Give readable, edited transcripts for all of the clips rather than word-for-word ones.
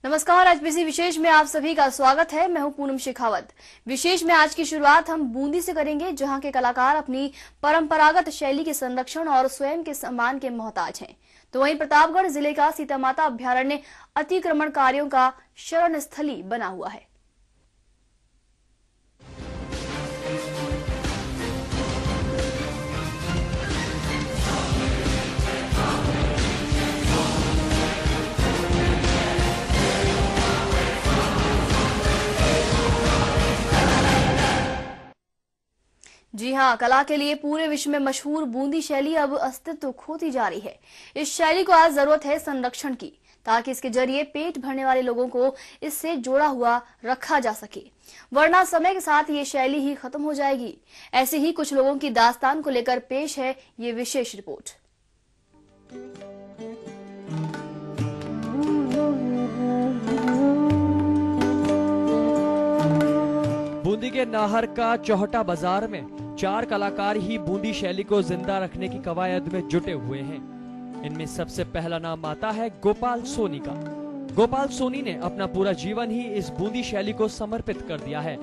नमस्कार। आज बिजी विशेष में आप सभी का स्वागत है। मैं हूं पूनम शेखावत। विशेष में आज की शुरुआत हम बूंदी से करेंगे, जहां के कलाकार अपनी परंपरागत शैली के संरक्षण और स्वयं के सम्मान के मोहताज हैं। तो वहीं प्रतापगढ़ जिले का सीतामाता अभ्यारण्य अतिक्रमणकारियों का शरण स्थली बना हुआ है। जी हां, कला के लिए पूरे विश्व में मशहूर बूंदी शैली अब अस्तित्व खोती जा रही है। इस शैली को आज जरूरत है संरक्षण की, ताकि इसके जरिए पेट भरने वाले लोगों को इससे जोड़ा हुआ रखा जा सके, वरना समय के साथ ये शैली ही खत्म हो जाएगी। ऐसे ही कुछ लोगों की दास्तान को लेकर पेश है ये विशेष रिपोर्ट। बूंदी के नाहर का चौहटा बाजार में 4 कलाकार ही बूंदी शैली को जिंदा रखने की कवायद में जुटे हुए हैं। इनमें सबसे पहला नाम आता है गोपाल सोनी का। गोपाल सोनी ने अपना पूरा जीवन ही इस बूंदी शैली को समर्पित कर दिया है,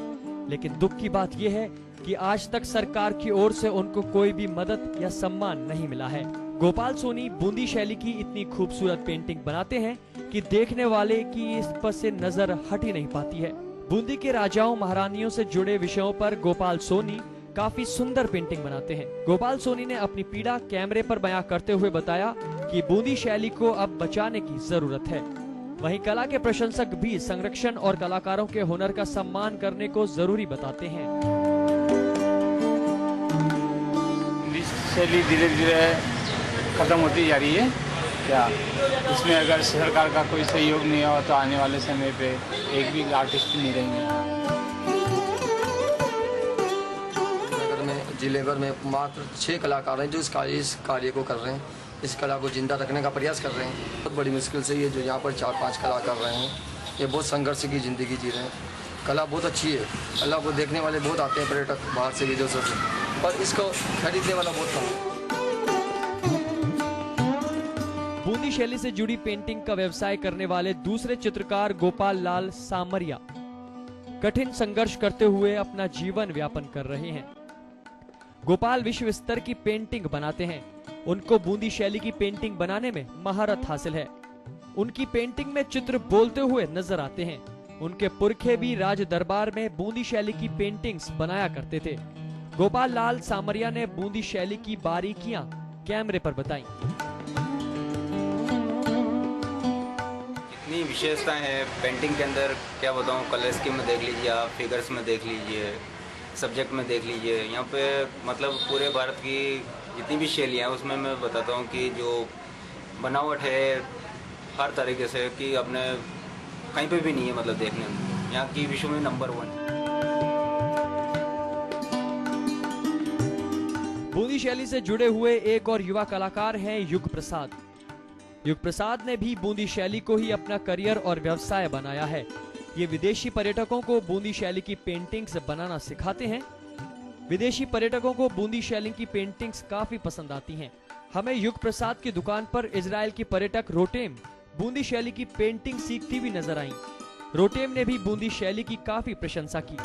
लेकिन दुख की बात यह है कि आज तक सरकार की ओर से उनको कोई भी मदद या सम्मान नहीं मिला है। गोपाल सोनी बूंदी शैली की इतनी खूबसूरत पेंटिंग बनाते हैं कि देखने वाले की इस पर से नजर हट ही नहीं पाती है। बूंदी के राजाओं महारानियों से जुड़े विषयों पर गोपाल सोनी काफी सुंदर पेंटिंग बनाते हैं। गोपाल सोनी ने अपनी पीड़ा कैमरे पर बयां करते हुए बताया कि बूंदी शैली को अब बचाने की जरूरत है। वहीं कला के प्रशंसक भी संरक्षण और कलाकारों के हुनर का सम्मान करने को जरूरी बताते हैं। बूंदी शैली धीरे धीरे खत्म होती जा रही है। क्या इसमें अगर सरकार का कोई सहयोग नहीं हो तो आने वाले समय पे एक भी आर्टिस्ट नहीं रहेंगे। जिले भर में मात्र 6 कलाकार हैं जो इस कार्य को कर रहे हैं, इस कला को जिंदा रखने का प्रयास कर रहे हैं। बहुत बड़ी मुश्किल से ये जो यहाँ पर 4-5 कला कर रहे हैं, ये बहुत संघर्ष की जिंदगी जी रहे हैं। कला बहुत अच्छी है, कला को देखने वाले बहुत आते हैं, पर्यटक बाहर से विदेशों से, पर इसको खरीदने वाला बहुत कम है। बूंदी शैली से जुड़ी पेंटिंग का व्यवसाय करने वाले दूसरे चित्रकार गोपाल लाल सामरिया कठिन संघर्ष करते हुए अपना जीवन व्यापन कर रहे हैं। गोपाल विश्व स्तर की पेंटिंग बनाते हैं। उनको बूंदी शैली की पेंटिंग बनाने में महारत हासिल है। उनकी पेंटिंग में चित्र बोलते हुए नजर आते हैं। उनके पुरखे भी राज दरबार में बूंदी शैली की पेंटिंग्स बनाया करते थे। गोपाल लाल सामरिया ने बूंदी शैली की बारीकियां कैमरे पर बताई। इतनी विशेषताएं हैं पेंटिंग के अंदर, क्या बताऊं। कलर स्कीम में देख लीजिए, आप फिगर्स में देख लीजिए, सब्जेक्ट में देख लीजिए। यहाँ पे मतलब पूरे भारत की जितनी भी शैलियाँ हैं उसमें मैं बताता हूँ कि जो बनावट है हर तरीके से कि अपने कहीं पे भी नहीं है, मतलब देखने में यहाँ की विश्व में नंबर 1। बूंदी शैली से जुड़े हुए एक और युवा कलाकार हैं युग प्रसाद। युग प्रसाद ने भी बूंदी शैली को ही अपना करियर और व्यवसाय बनाया है। ये विदेशी पर्यटकों को बूंदी शैली की पेंटिंग्स बनाना सिखाते हैं। विदेशी पर्यटकों को बूंदी शैली की पेंटिंग्स काफी पसंद आती हैं। हमें युग प्रसाद की दुकान पर इजराइल की पर्यटक रोटेम बूंदी शैली की पेंटिंग सीखती भी नजर आईं। रोटेम ने भी बूंदी शैली की काफी प्रशंसा की।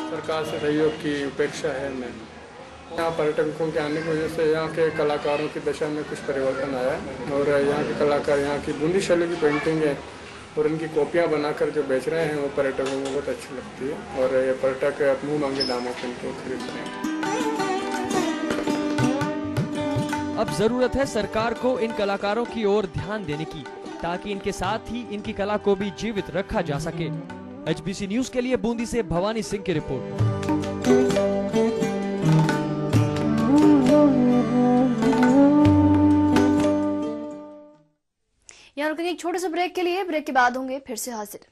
सरकार से सहयोग की उपेक्षा है। मैं यहाँ पर्यटकों के आने की वजह से यहाँ के कलाकारों की दशा में कुछ परिवर्तन आया है और यहाँ के कलाकार यहाँ की बूंदी शैली की पेंटिंग है और उनकी कॉपियाँ बनाकर जो बेच रहे हैं वो पर्यटकों को बहुत अच्छी लगती है और ये पर्यटक मुँह मांगे दामों पर इनको खरीद रहे हैं। अब जरूरत है सरकार को इन कलाकारों की ओर ध्यान देने की, ताकि इनके साथ ही इनकी कला को भी जीवित रखा जा सके। HBC न्यूज के लिए बूंदी से भवानी सिंह की रिपोर्ट। यहाँ रुकेंगे एक छोटे से ब्रेक के लिए। ब्रेक के बाद होंगे फिर से हाजिर।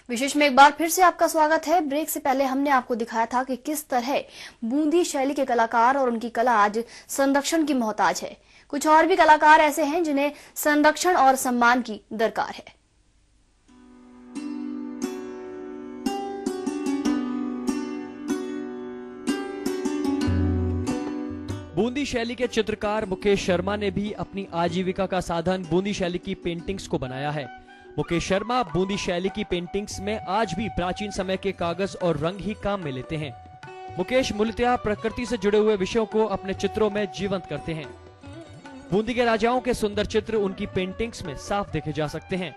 विशेष में एक बार फिर से आपका स्वागत है। ब्रेक से पहले हमने आपको दिखाया था कि किस तरह बूंदी शैली के कलाकार और उनकी कला आज संरक्षण की मोहताज है। कुछ और भी कलाकार ऐसे हैं जिन्हें संरक्षण और सम्मान की दरकार है। बूंदी शैली के चित्रकार मुकेश शर्मा ने भी अपनी आजीविका का साधन बूंदी शैली की पेंटिंग्स को बनाया है। मुकेश शर्मा बूंदी शैली की पेंटिंग्स में आज भी प्राचीन समय के कागज और रंग ही काम में लेते हैं। मुकेश मूलतः प्रकृति से जुड़े हुए विषयों को अपने चित्रों में जीवंत करते हैं। बूंदी के राजाओं के सुंदर चित्र उनकी पेंटिंग्स में साफ देखे जा सकते हैं।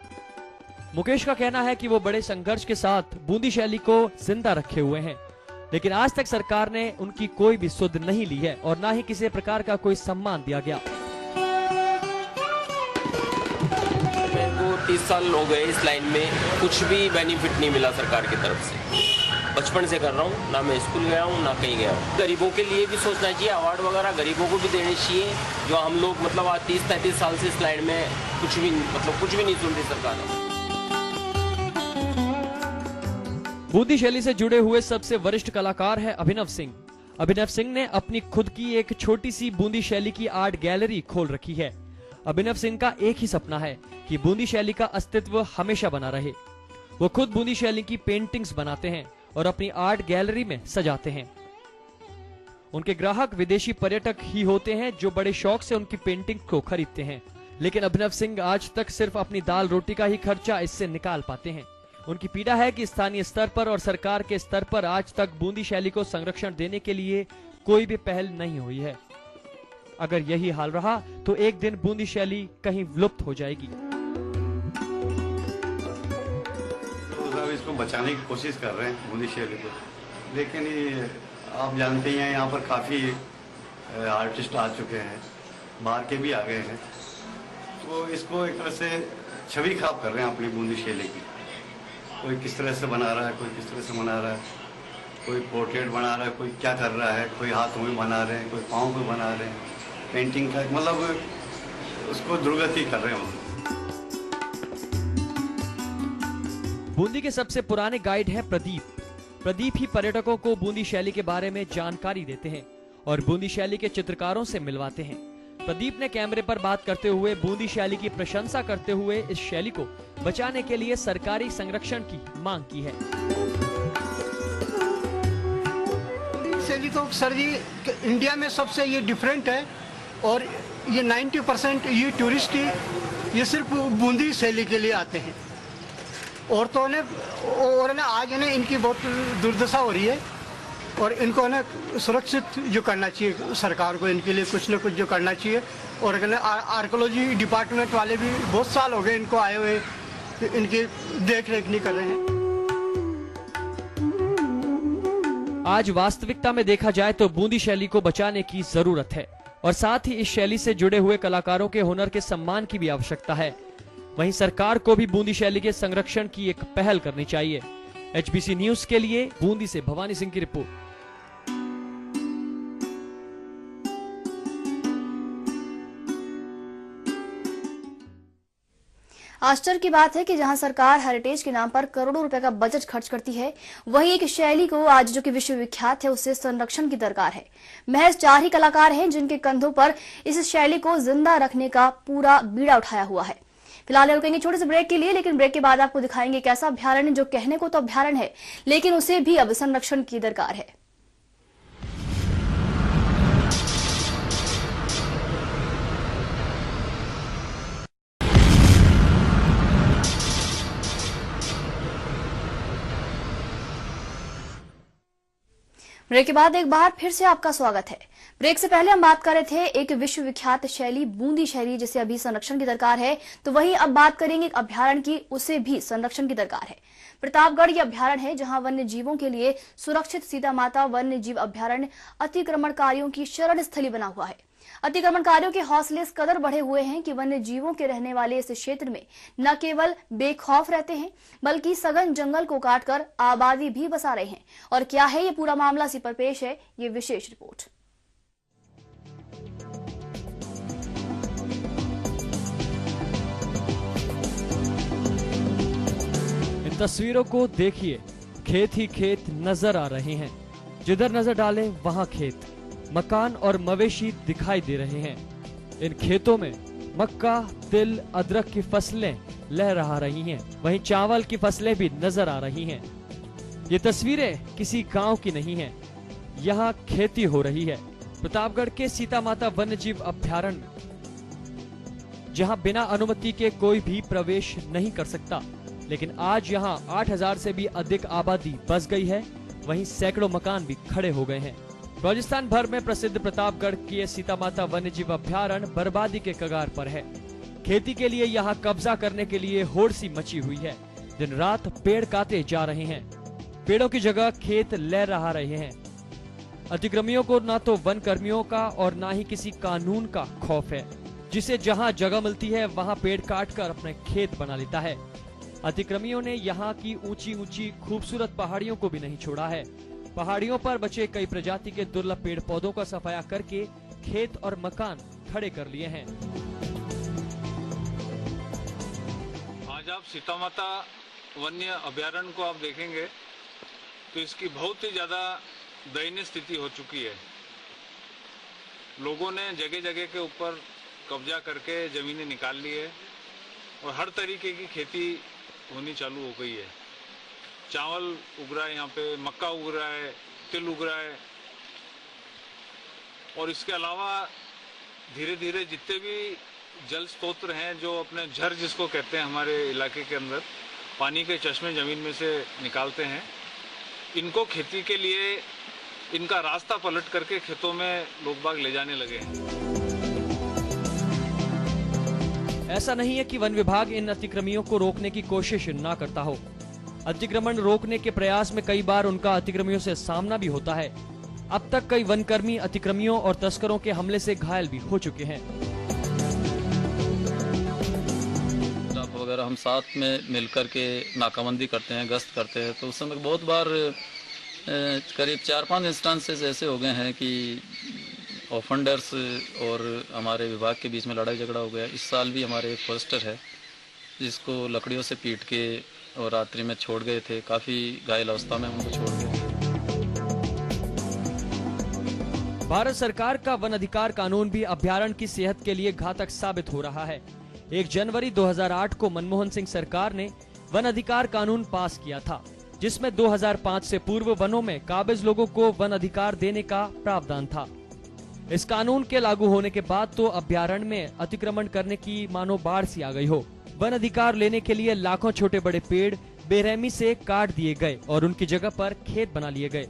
मुकेश का कहना है कि वो बड़े संघर्ष के साथ बूंदी शैली को जिंदा रखे हुए हैं, लेकिन आज तक सरकार ने उनकी कोई भी सुध नहीं ली है और ना ही किसी प्रकार का कोई सम्मान दिया गया। मेरे को 30 साल हो गए इस लाइन में, कुछ भी बेनिफिट नहीं मिला सरकार की तरफ से। बचपन से कर रहा हूँ, ना मैं स्कूल गया हूँ ना कहीं गया हूँ। गरीबों के लिए भी सोचना चाहिए, अवार्ड वगैरह गरीबों को भी देने चाहिए। जो हम लोग मतलब आज 30-33 साल से इस लाइन में कुछ भी नहीं सुन रही सरकार। बूंदी शैली से जुड़े हुए सबसे वरिष्ठ कलाकार है अभिनव सिंह। अभिनव सिंह ने अपनी खुद की एक छोटी सी बूंदी शैली की आर्ट गैलरी खोल रखी है। अभिनव सिंह का एक ही सपना है कि बूंदी शैली का अस्तित्व हमेशा बना रहे। वो खुद बूंदी शैली की पेंटिंग्स बनाते हैं और अपनी आर्ट गैलरी में सजाते हैं। उनके ग्राहक विदेशी पर्यटक ही होते हैं जो बड़े शौक से उनकी पेंटिंग को खरीदते हैं, लेकिन अभिनव सिंह आज तक सिर्फ अपनी दाल रोटी का ही खर्चा इससे निकाल पाते हैं। उनकी पीड़ा है कि स्थानीय स्तर पर और सरकार के स्तर पर आज तक बूंदी शैली को संरक्षण देने के लिए कोई भी पहल नहीं हुई है। अगर यही हाल रहा तो एक दिन बूंदी शैली कहीं विलुप्त हो जाएगी। तो इसको बचाने की कोशिश कर रहे हैं बूंदी शैली को, लेकिन ये आप जानते हैं यहाँ पर काफ़ी आर्टिस्ट आ चुके हैं, बाहर के भी आ गए हैं, तो इसको एक तरह से छवि खराब कर रहे हैं अपनी बूंदी शैली की। कोई किस तरह से बना रहा है, कोई किस तरह से बना रहा है, कोई पोर्ट्रेट बना रहा है, कोई क्या कर रहा है, कोई हाथों में बना रहे हैं, कोई पाँव में बना रहे हैं, पेंटिंग का मतलब उसको दुर्गति कर रहे हैं। बूंदी के सबसे पुराने गाइड हैं प्रदीप। प्रदीप ही पर्यटकों को बूंदी शैली के बारे में जानकारी देते हैं और बूंदी शैली के चित्रकारों से मिलवाते हैं। प्रदीप ने कैमरे पर बात करते हुए बूंदी शैली की प्रशंसा करते हुए इस शैली को बचाने के लिए सरकारी संरक्षण की मांग की है। शैली तो सर जी इंडिया में सबसे ये डिफरेंट है और ये 90% ये टूरिस्ट ही ये सिर्फ बूंदी शैली के लिए आते हैं। औरतों ने और ना आज ना इनकी बहुत दुर्दशा हो रही है और इनको ना सुरक्षित जो करना चाहिए सरकार को, इनके लिए कुछ न कुछ जो करना चाहिए। और आर्कोलॉजी डिपार्टमेंट वाले भी बहुत साल हो गए इनको आए हुए, इनकी देख रेख नहीं कर रहे हैं। आज वास्तविकता में देखा जाए तो बूंदी शैली को बचाने की जरूरत है और साथ ही इस शैली से जुड़े हुए कलाकारों के हुनर के सम्मान की भी आवश्यकता है। वहीं सरकार को भी बूंदी शैली के संरक्षण की एक पहल करनी चाहिए। HBC न्यूज के लिए बूंदी से भवानी सिंह की रिपोर्ट। आश्चर्य की बात है कि जहां सरकार हेरिटेज के नाम पर करोड़ों रुपए का बजट खर्च करती है, वहीं एक शैली को आज जो कि विश्वविख्यात है उसे संरक्षण की दरकार है। महज 4 ही कलाकार हैं जिनके कंधों पर इस शैली को जिंदा रखने का पूरा बीड़ा उठाया हुआ है। फिलहाल रुकेंगे छोटे से ब्रेक के लिए, लेकिन ब्रेक के बाद आपको दिखाएंगे एक ऐसा अभ्यारण्य जो कहने को तो अभ्यारण्य है लेकिन उसे भी अब संरक्षण की दरकार है। ब्रेक के बाद एक बार फिर से आपका स्वागत है। ब्रेक से पहले हम बात कर रहे थे एक विश्वविख्यात शैली बूंदी शैली जिसे अभी संरक्षण की दरकार है, तो वहीं अब बात करेंगे एक अभ्यारण्य की, उसे भी संरक्षण की दरकार है। प्रतापगढ़ ये अभ्यारण्य है जहां वन्य जीवों के लिए सुरक्षित सीता माता वन्य जीव अभ्यारण्य अतिक्रमणकारियों की शरण स्थली बना हुआ है। अतिक्रमणकारियों के हौसले इस कदर बढ़े हुए हैं कि वन्य जीवों के रहने वाले इस क्षेत्र में न केवल बेखौफ रहते हैं बल्कि सघन जंगल को काटकर आबादी भी बसा रहे हैं। और क्या है ये पूरा मामला, इसी पर पेश है ये विशेष रिपोर्ट। इन तस्वीरों को देखिए, खेत ही खेत नजर आ रहे हैं। जिधर नजर डालें वहां खेत, मकान और मवेशी दिखाई दे रहे हैं। इन खेतों में मक्का, तिल, अदरक की फसलें लहरा रही हैं। वहीं चावल की फसलें भी नजर आ रही हैं। ये तस्वीरें किसी गांव की नहीं हैं। यहाँ खेती हो रही है प्रतापगढ़ के सीता माता वन्यजीव अभयारण्य में, जहां बिना अनुमति के कोई भी प्रवेश नहीं कर सकता। लेकिन आज यहां 8000 से भी अधिक आबादी बस गई है। वहीं सैकड़ों मकान भी खड़े हो गए हैं। राजस्थान भर में प्रसिद्ध प्रतापगढ़ की सीता माता वन्यजीव अभयारण्य बर्बादी के कगार पर है। खेती के लिए यहाँ कब्जा करने के लिए होड़ सी मची हुई है। दिन रात पेड़ काटे जा रहे हैं। पेड़ों की जगह खेत लहरा रहे हैं। अतिक्रमियों को ना तो वन कर्मियों का और ना ही किसी कानून का खौफ है, जिसे जहां जगह मिलती है वहां पेड़ काटकर अपने खेत बना लेता है। अतिक्रमियों ने यहाँ की ऊंची ऊंची खूबसूरत पहाड़ियों को भी नहीं छोड़ा है। पहाड़ियों पर बचे कई प्रजाति के दुर्लभ पेड़ पौधों का सफाया करके खेत और मकान खड़े कर लिए हैं। आज आप सीता माता वन्य अभयारण्य को आप देखेंगे तो इसकी बहुत ही ज्यादा दयनीय स्थिति हो चुकी है। लोगों ने जगह जगह के ऊपर कब्जा करके जमीनें निकाल ली है और हर तरीके की खेती होनी चालू हो गई है। चावल उग रहा है, यहाँ पे मक्का उग रहा है, तिल उग रहा है और इसके अलावा धीरे धीरे जितने भी जल स्रोत हैं, जो अपने झर जिसको कहते हैं हमारे इलाके के अंदर पानी के चश्मे जमीन में से निकालते हैं, इनको खेती के लिए इनका रास्ता पलट करके खेतों में लोग बाग ले जाने लगे हैं। ऐसा नहीं है कि वन विभाग इन अतिक्रमियों को रोकने की कोशिश ना करता हो। अतिक्रमण रोकने के प्रयास में कई बार उनका अतिक्रमियों से सामना भी होता है। अब तक कई वनकर्मी अतिक्रमियों और तस्करों के हमले से घायल भी हो चुके हैं। वगैरह हम साथ में मिलकर के नाकाबंदी करते हैं, गश्त करते हैं, तो उस समय बहुत बार करीब 4-5 इंस्टेंसेस ऐसे हो गए हैं कि ऑफेंडर्स और हमारे विभाग के बीच में लड़ाई झगड़ा हो गया। इस साल भी हमारे एक फॉरेस्टर है जिसको लकड़ियों से पीट के और रात्रि में छोड़ गए थे। काफ़ी घायल अवस्था में उनको छोड़ गए। भारत सरकार का वन अधिकार कानून भी अभयारण्य की सेहत के लिए घातक साबित हो रहा है। 1 जनवरी 2008 को मनमोहन सिंह सरकार ने वन अधिकार कानून पास किया था, जिसमें 2005 से पूर्व वनों में काबिज लोगों को वन अधिकार देने का प्रावधान था। इस कानून के लागू होने के बाद तो अभयारण्य में अतिक्रमण करने की मानो बाढ़ सी आ गई हो। वन अधिकार लेने के लिए लाखों छोटे बड़े पेड़ बेरहमी से काट दिए गए और उनकी जगह पर खेत बना लिए गए।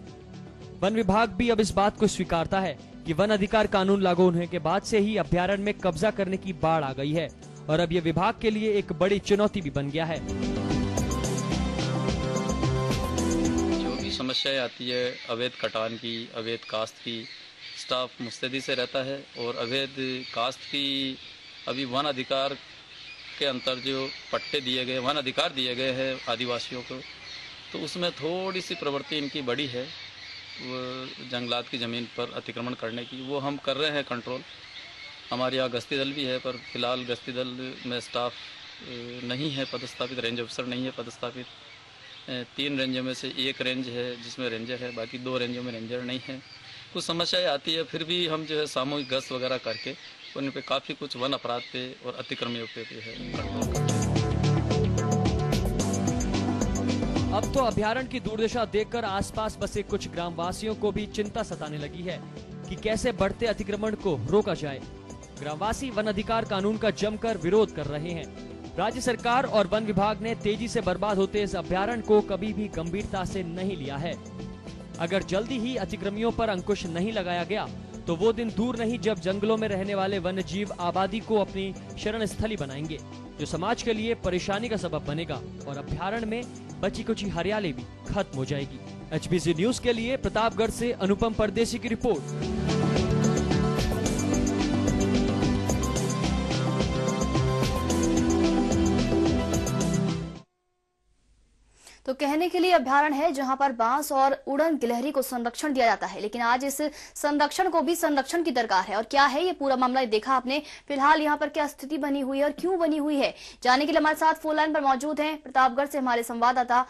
वन विभाग भी अब इस बात को स्वीकारता है कि वन अधिकार कानून लागू होने के बाद से ही अभयारण्य में कब्जा करने की बाढ़ आ गई है और अब ये विभाग के लिए एक बड़ी चुनौती भी बन गया है। जो भी समस्याएं आती है अवैध कटान की, अवैध काश्त की, स्टाफ मुस्तैदी से रहता है और अवैध काश्त की अभी वन अधिकार के अंतर जो पट्टे दिए गए, वन अधिकार दिए गए हैं आदिवासियों को, तो उसमें थोड़ी सी प्रवृत्ति इनकी बड़ी है वो जंगलात की ज़मीन पर अतिक्रमण करने की। वो हम कर रहे हैं कंट्रोल। हमारे यहाँ गश्ती दल भी है, पर फिलहाल गश्ती दल में स्टाफ नहीं है पदस्थापित, रेंज अफसर नहीं है पदस्थापित। 3 रेंजों में से 1 रेंज है जिसमें रेंजर है, बाकी 2 रेंजों में रेंजर नहीं है। कुछ समस्याएं आती है, फिर भी हम जो है सामूहिक गश्त वगैरह करके उन पे काफ़ी कुछ वन अपराध पे और अतिक्रमियों पे भी है कंट्रोल करते हैं। अब तो अभयारण्य की दुर्दशा देखकर आसपास बसे कुछ ग्रामवासियों को भी चिंता सताने लगी है कि कैसे बढ़ते अतिक्रमण को रोका जाए। ग्रामवासी वन अधिकार कानून का जमकर विरोध कर रहे हैं। राज्य सरकार और वन विभाग ने तेजी से बर्बाद होते इस अभयारण्य को कभी भी गंभीरता से नहीं लिया है। अगर जल्दी ही अतिक्रमियों पर अंकुश नहीं लगाया गया तो वो दिन दूर नहीं जब जंगलों में रहने वाले वन्य जीव आबादी को अपनी शरण स्थली बनाएंगे, जो समाज के लिए परेशानी का सबब बनेगा और अभयारण्य में बची कुछ हरियाली भी खत्म हो जाएगी। HBC न्यूज के लिए प्रतापगढ़ से अनुपम परदेसी की रिपोर्ट। तो कहने के लिए अभ्यारण्य है जहां पर बांस और उड़न गिलहरी को संरक्षण दिया जाता है, लेकिन आज इस संरक्षण को भी संरक्षण की दरकार है। और क्या है ये पूरा मामला, देखा आपने। फिलहाल यहाँ पर क्या स्थिति बनी हुई है और क्यों बनी हुई है, जानने के लिए हमारे साथ फोन लाइन पर मौजूद हैं प्रतापगढ़ से हमारे संवाददाता